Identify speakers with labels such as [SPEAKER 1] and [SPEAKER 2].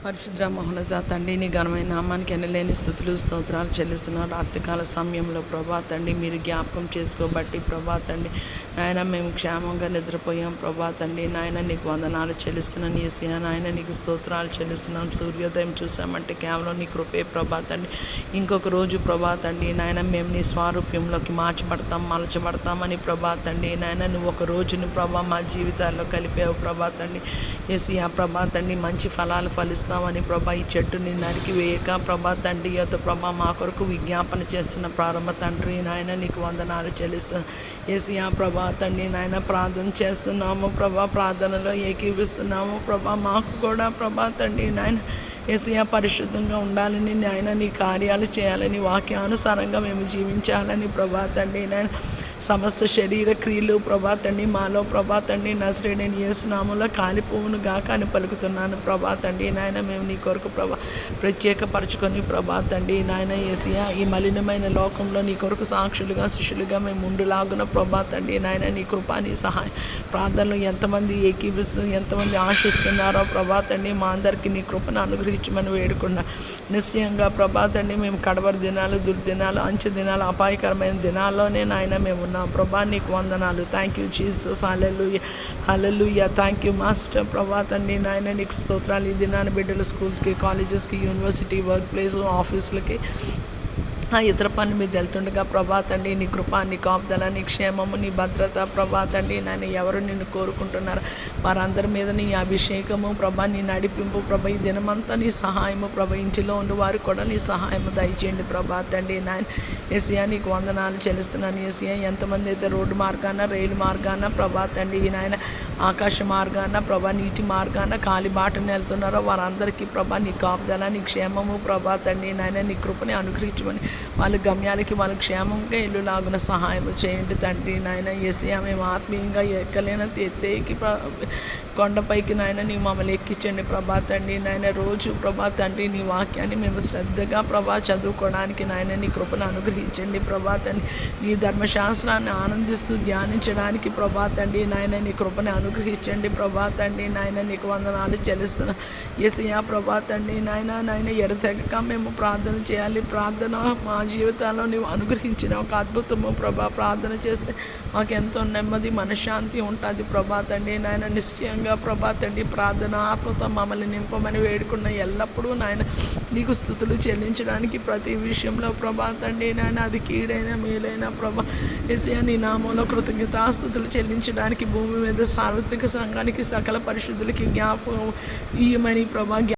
[SPEAKER 1] పరిశుద్ర మహోన్నత తండ్రి నీ ఘనమైన నామానికి ఎనలేని స్థుతులు స్తోత్రాలు చెల్లిస్తున్నాం. రాత్రికాల సమయంలో ప్రభా తండ్రి మీరు జ్ఞాపకం చేసుకోబట్టి ప్రభా తండ్రి నాయన మేము క్షేమంగా నిద్రపోయాం. ప్రభా తండ్రి నాయన నీకు వందనాలు చెల్లిస్తున్నాను. యేసయ్యా నాయన నీకు స్తోత్రాలు చెల్లిస్తున్నాం. సూర్యోదయం చూసామంటే కేవలం నీ కృపే ప్రభా తండ్రి. ఇంకొక రోజు ప్రభా తండ్రి నాయన మేము నీ స్వారూప్యంలోకి మార్చబడతాం, మలచబడతామని ప్రభా తండ్రి నాయన నువ్వు ఒక రోజుని ప్రభా మా జీవితాల్లో కలిపావు ప్రభా తండ్రి. యేసయ్యా ప్రభా తండ్రి మంచి ఫలాలు ఫలిస్తామని ప్రభా ఈ చెట్టుని నరికి వేయక ప్రభా తండ్రి యొక్క ప్రభా మా కొరకు విజ్ఞాపన చేస్తున్న ప్రారంభ తండ్రి నాయన నీకు వందనాలు చెల్లిస్తాను. యేసయ్యా ప్రభా తండ్రి నాయన ప్రార్థన చేస్తున్నాము ప్రభా, ప్రార్థనలో ఏకీవిస్తున్నాము ప్రభా. మాకు కూడా ప్రభా తండ్రి నాయన యేసయ్యా పరిశుద్ధంగా ఉండాలని నాయన నీ కార్యాలు చేయాలని వాక్యానుసారంగా మేము జీవించాలని ప్రభా తండ్రి నాయన సమస్త శరీర క్రియలు ప్రభా తండ్రి మాలో ప్రభా తండ్రి నజరేయుడైన యేసు నామములో కాలిపోవును గాక అని పలుకుతున్నాను ప్రభా తండ్రి నాయన. మేము నీ కొరకు ప్రభా ప్రత్యేకపరచుకొని ప్రభా తండ్రి నాయన యేసయ్యా ఈ మలినమైన లోకంలో నీ కొరకు సాక్షులుగా శిష్యులుగా మేము ముందులాగున ప్రభా తండ్రి నాయన నీ కృప నీ సహాయం ప్రార్థనలు ఎంతమంది ఏకీవిస్తూ ఎంతమంది ఆశిస్తున్నారో ప్రభా తండ్రి మా అందరికీ నీ కృపను అనుగ్రహించమని వేడుకున్నా. నిశ్చయంగా ప్రభా తండ్రి మేము కడవరి దినాలు, దుర్దినాలు, అంచె దినాలు, అపాయకరమైన దినాల్లోనే నాయన మేము నా ప్రభా నీకు వందనాలు. Thank you Jesus. Hallelujah hallelujah. Thank you master ప్రభా తండ్రి నాయన నీకు స్తోత్రాలు. ఈ దినాన్ని బిడ్డలు స్కూల్స్కి, కాలేజెస్కి, యూనివర్సిటీ, వర్క్ ప్లేస్, ఆఫీసులకి ఇతర పని మీద వెళ్తుండగా ప్రభా తండ్రి నీ కృప, నీ కాపుదల, నీ క్షేమము, నీ భద్రత ప్రభా తండ్రి నాయన ఎవరు నిన్ను కోరుకుంటున్నారు వారందరి మీద నీ అభిషేకము ప్రభా, నీ నడిపింపు ప్రభా, ఈ దినమంతా నీ సహాయము ప్రభా, ఇంటిలో ఉన్న వారికి కూడా నీ సహాయము దయచేయండి ప్రభా తండ్రి నాయన. యేసయ్యా నీకు వందనాలు చెల్లిస్తున్నాను. యేసయ్యా ఎంతమంది అయితే రోడ్డు మార్గాన, రైలు మార్గాన ప్రభా తండ్రి నాయన ఆకాశ మార్గాన ప్రభా, నీటి మార్గాన కాలిబాటను వెళ్తున్నారో వారందరికీ ప్రభా నీ కాపుదల, నీ క్షేమము ప్రభా తండ్రి నాయన నీ కృపని అనుగ్రహించమని వాళ్ళ గమ్యాలకి వాళ్ళు క్షేమంగా ఇల్లులాగున సహాయం చేయండి తండ్రి నాయన. యేసయ్యా మేము ఆత్మీయంగా ఎక్కలేనంత ఎత్తేకి కొండపైకి నాయన నీ మమ్మల్ని ఎక్కించండి ప్రభా తండ్రి నాయన. రోజు ప్రభా తండ్రి నీ వాక్యాన్ని మేము శ్రద్ధగా ప్రభా చదువుకోవడానికి నాయన నీ కృపను అనుగ్రహించండి ప్రభా తండ్రి. నీ ధర్మశాస్త్రాన్ని ఆనందిస్తూ ధ్యానించడానికి ప్రభా తండ్రి నాయన నీ కృపను అనుగ్రహించండి ప్రభా తండ్రి నాయన నీకు వందనాలు చెల్లిస్తున్నా. యేసయ్యా ప్రభా తండ్రి నాయన ఎడతెగక మేము ప్రార్థన చేయాలి. ప్రార్థన మా జీవితాల్లో నీవు అనుగ్రహించిన ఒక అద్భుతము ప్రభా. ప్రార్థన చేస్తే మాకు ఎంతో నెమ్మది, మనశ్శాంతి ఉంటుంది ప్రభా తండ్రి నాయన. నిశ్చయంగా ప్రభా తండ్రి ప్రార్థన ఆత్మతో మమ్మల్ని నింపమని వేడుకున్న ఎల్లప్పుడూ నాయన నీకు స్తుతులు చెల్లించడానికి ప్రతి విషయంలో ప్రభా తండ్రి నాయన అది కీడైన మేలైన ప్రభా యేసయ్యా నీ నామంలో కృతజ్ఞతాస్తుతులు చెల్లించడానికి భూమి మీద సార్వత్రిక సంఘానికి సకల పరిశుద్ధులకి జ్ఞాపకం ఇయ్యమని ప్రభా